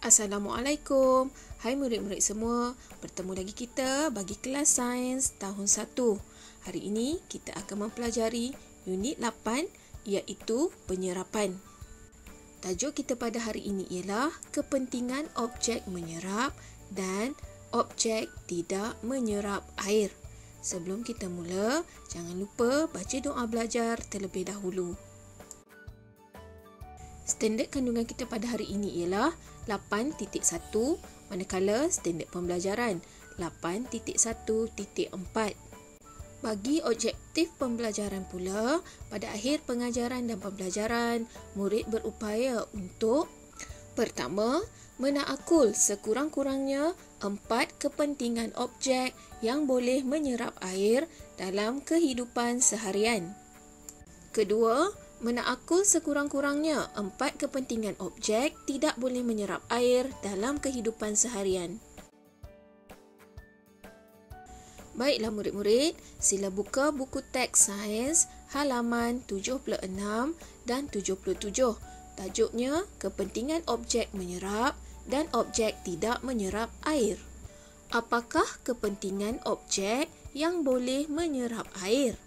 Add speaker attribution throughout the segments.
Speaker 1: Assalamualaikum. Hai murid-murid semua. Bertemu lagi kita bagi kelas sains tahun 1. Hari ini kita akan mempelajari unit 8 iaitu penyerapan. Tajuk kita pada hari ini ialah kepentingan objek menyerap dan objek tidak menyerap air. Sebelum kita mula, jangan lupa baca doa belajar terlebih dahulu. Standard kandungan kita pada hari ini ialah 8.1, manakala standard pembelajaran 8.1.4. Bagi objektif pembelajaran pula, pada akhir pengajaran dan pembelajaran, murid berupaya untuk: pertama, menakul sekurang-kurangnya 4 kepentingan objek yang boleh menyerap air dalam kehidupan seharian. Kedua, menakul sekurang-kurangnya 4 kepentingan objek tidak boleh menyerap air dalam kehidupan seharian. Baiklah murid-murid, sila buka buku teks sains halaman 76 dan 77. Tajuknya kepentingan objek menyerap dan objek tidak menyerap air. Apakah kepentingan objek yang boleh menyerap air?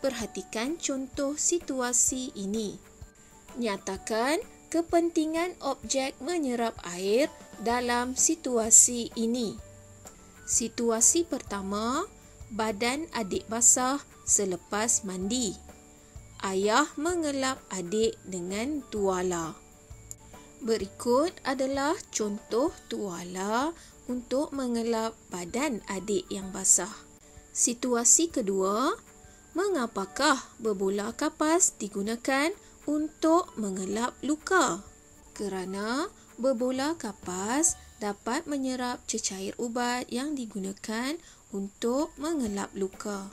Speaker 1: Perhatikan contoh situasi ini. Nyatakan kepentingan objek menyerap air dalam situasi ini. Situasi pertama, badan adik basah selepas mandi. Ayah mengelap adik dengan tuala. Berikut adalah contoh tuala untuk mengelap badan adik yang basah. Situasi kedua, mengapakah berbola kapas digunakan untuk mengelap luka? Kerana berbola kapas dapat menyerap cecair ubat yang digunakan untuk mengelap luka.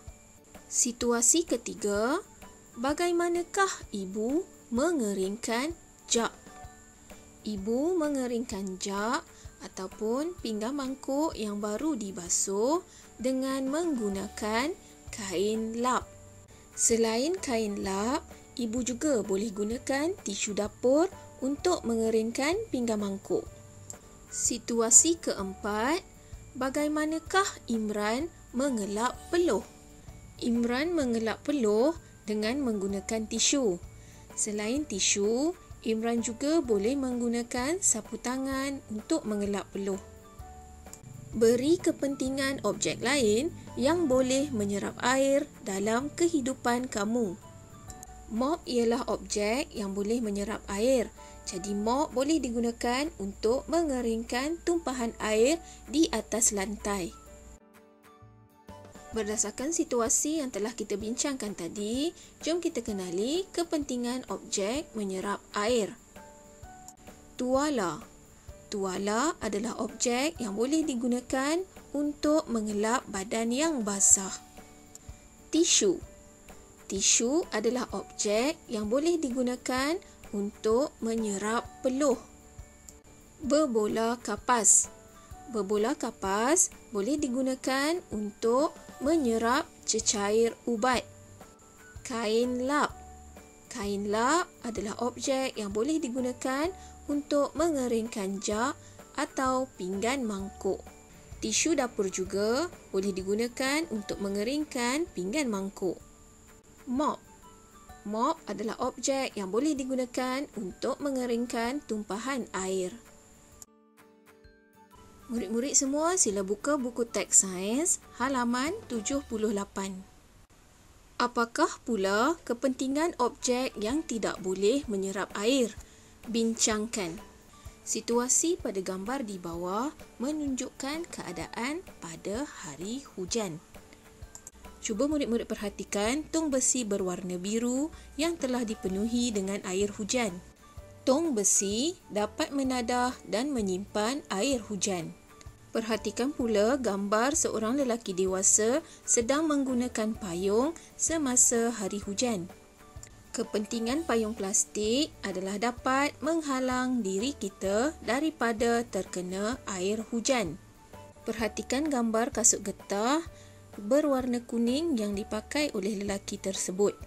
Speaker 1: Situasi ketiga, bagaimanakah ibu mengeringkan jak? Ibu mengeringkan jak ataupun pinggan mangkuk yang baru dibasuh dengan menggunakan kain lap. Selain kain lap, ibu juga boleh gunakan tisu dapur untuk mengeringkan pinggan mangkuk. Situasi keempat, bagaimanakah Imran mengelap peluh? Imran mengelap peluh dengan menggunakan tisu. Selain tisu, Imran juga boleh menggunakan sapu tangan untuk mengelap peluh. Beri kepentingan objek lain yang boleh menyerap air dalam kehidupan kamu. Mop ialah objek yang boleh menyerap air. Jadi mop boleh digunakan untuk mengeringkan tumpahan air di atas lantai. Berdasarkan situasi yang telah kita bincangkan tadi, jom kita kenali kepentingan objek menyerap air. Tuala. Tuala adalah objek yang boleh digunakan untuk mengelap badan yang basah. Tisu. Tisu adalah objek yang boleh digunakan untuk menyerap peluh. Berbola kapas. Berbola kapas boleh digunakan untuk menyerap cecair ubat. Kain lap. Kain lap adalah objek yang boleh digunakan untuk mengeringkan jak atau pinggan mangkuk. Tisu dapur juga boleh digunakan untuk mengeringkan pinggan mangkuk. Mop. Mop adalah objek yang boleh digunakan untuk mengeringkan tumpahan air. Murid-murid semua sila buka buku teks sains halaman 78. Apakah pula kepentingan objek yang tidak boleh menyerap air? Bincangkan. Situasi pada gambar di bawah menunjukkan keadaan pada hari hujan. Cuba murid-murid perhatikan tong besi berwarna biru yang telah dipenuhi dengan air hujan. Tong besi dapat menadah dan menyimpan air hujan. Perhatikan pula gambar seorang lelaki dewasa sedang menggunakan payung semasa hari hujan. Kepentingan payung plastik adalah dapat menghalang diri kita daripada terkena air hujan. Perhatikan gambar kasut getah berwarna kuning yang dipakai oleh lelaki tersebut.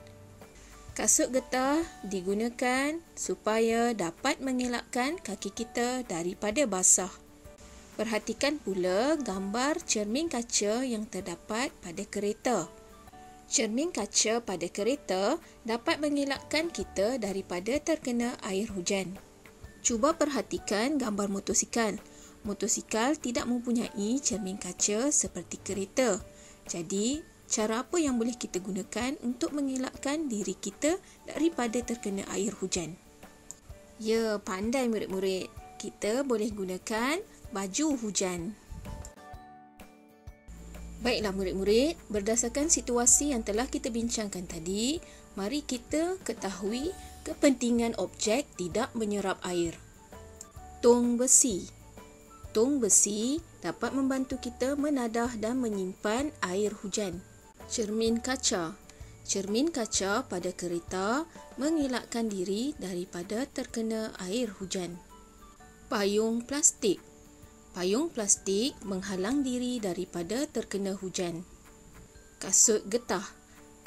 Speaker 1: Kasut getah digunakan supaya dapat mengelakkan kaki kita daripada basah. Perhatikan pula gambar cermin kaca yang terdapat pada kereta. Cermin kaca pada kereta dapat mengelakkan kita daripada terkena air hujan. Cuba perhatikan gambar motosikal. Motosikal tidak mempunyai cermin kaca seperti kereta. Jadi, cara apa yang boleh kita gunakan untuk mengelakkan diri kita daripada terkena air hujan? Ya, pandai murid-murid. Kita boleh gunakan baju hujan. Baiklah murid-murid, berdasarkan situasi yang telah kita bincangkan tadi, mari kita ketahui kepentingan objek tidak menyerap air. Tong besi. Tong besi dapat membantu kita menadah dan menyimpan air hujan. Cermin kaca. Cermin kaca pada kereta mengelakkan diri daripada terkena air hujan. Payung plastik. Payung plastik menghalang diri daripada terkena hujan. Kasut getah.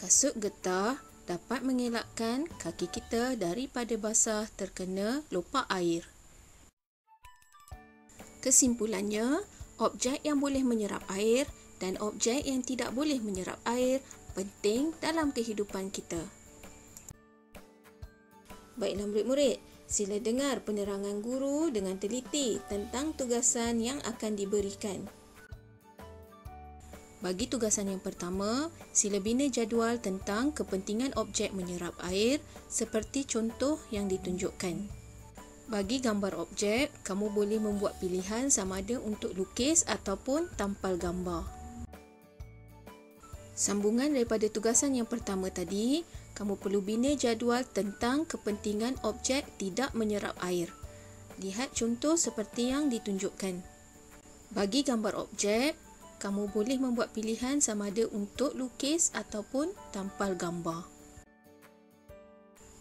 Speaker 1: Kasut getah dapat mengelakkan kaki kita daripada basah terkena lopak air. Kesimpulannya, objek yang boleh menyerap air dan objek yang tidak boleh menyerap air penting dalam kehidupan kita. Baiklah murid-murid, sila dengar penerangan guru dengan teliti tentang tugasan yang akan diberikan. Bagi tugasan yang pertama, sila bina jadual tentang kepentingan objek menyerap air seperti contoh yang ditunjukkan. Bagi gambar objek, kamu boleh membuat pilihan sama ada untuk lukis ataupun tampal gambar. Sambungan daripada tugasan yang pertama tadi, kamu perlu bina jadual tentang kepentingan objek tidak menyerap air. Lihat contoh seperti yang ditunjukkan. Bagi gambar objek, kamu boleh membuat pilihan sama ada untuk lukis ataupun tampal gambar.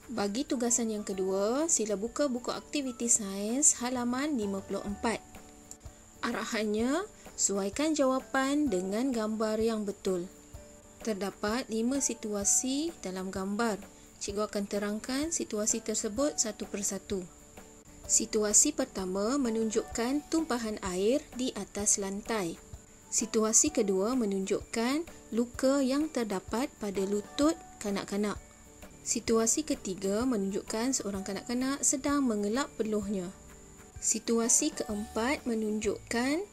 Speaker 1: Bagi tugasan yang kedua, sila buka buku aktiviti sains halaman 54. Arahannya, suaikan jawapan dengan gambar yang betul. Terdapat 5 situasi dalam gambar. Cikgu akan terangkan situasi tersebut satu persatu. Situasi pertama menunjukkan tumpahan air di atas lantai. Situasi kedua menunjukkan luka yang terdapat pada lutut kanak-kanak. Situasi ketiga menunjukkan seorang kanak-kanak sedang mengelap peluhnya. Situasi keempat menunjukkan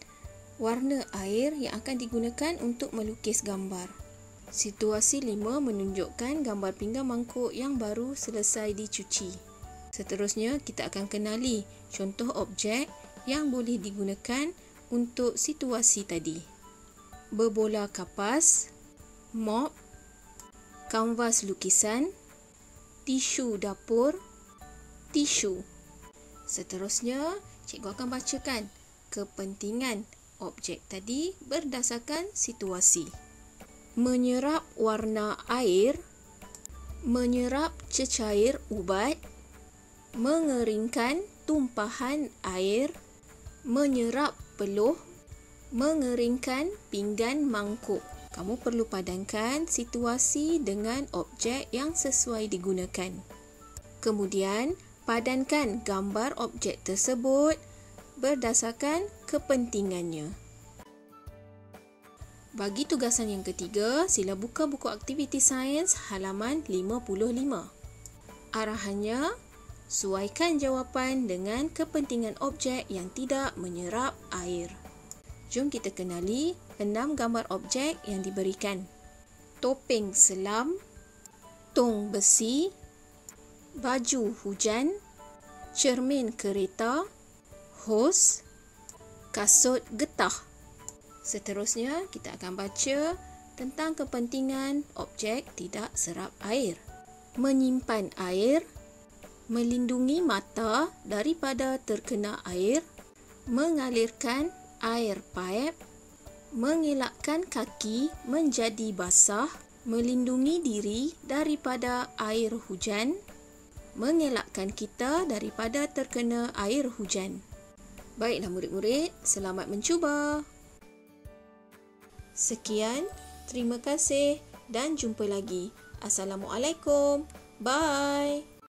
Speaker 1: warna air yang akan digunakan untuk melukis gambar. Situasi 5 menunjukkan gambar pinggan mangkuk yang baru selesai dicuci. Seterusnya, kita akan kenali contoh objek yang boleh digunakan untuk situasi tadi. Berbola kapas, mop, kanvas lukisan, tisu dapur, tisu. Seterusnya, cikgu akan bacakan kepentingan objek tadi berdasarkan situasi. Menyerap warna air, menyerap cecair ubat, mengeringkan tumpahan air, menyerap peluh, mengeringkan pinggan mangkuk. Kamu perlu padankan situasi dengan objek yang sesuai digunakan. Kemudian, padankan gambar objek tersebut berdasarkan kepentingannya. Bagi tugasan yang ketiga, sila buka buku aktiviti sains halaman 55. Arahannya, suaikan jawapan dengan kepentingan objek yang tidak menyerap air. Jom kita kenali 6 gambar objek yang diberikan. Topeng selam, tong besi, baju hujan, cermin kereta, hos, kasut getah. Seterusnya, kita akan baca tentang kepentingan objek tidak serap air. Menyimpan air, melindungi mata daripada terkena air, mengalirkan air paip, mengelakkan kaki menjadi basah, melindungi diri daripada air hujan, mengelakkan kita daripada terkena air hujan. Baiklah murid-murid, selamat mencuba. Sekian, terima kasih dan jumpa lagi. Assalamualaikum Bye.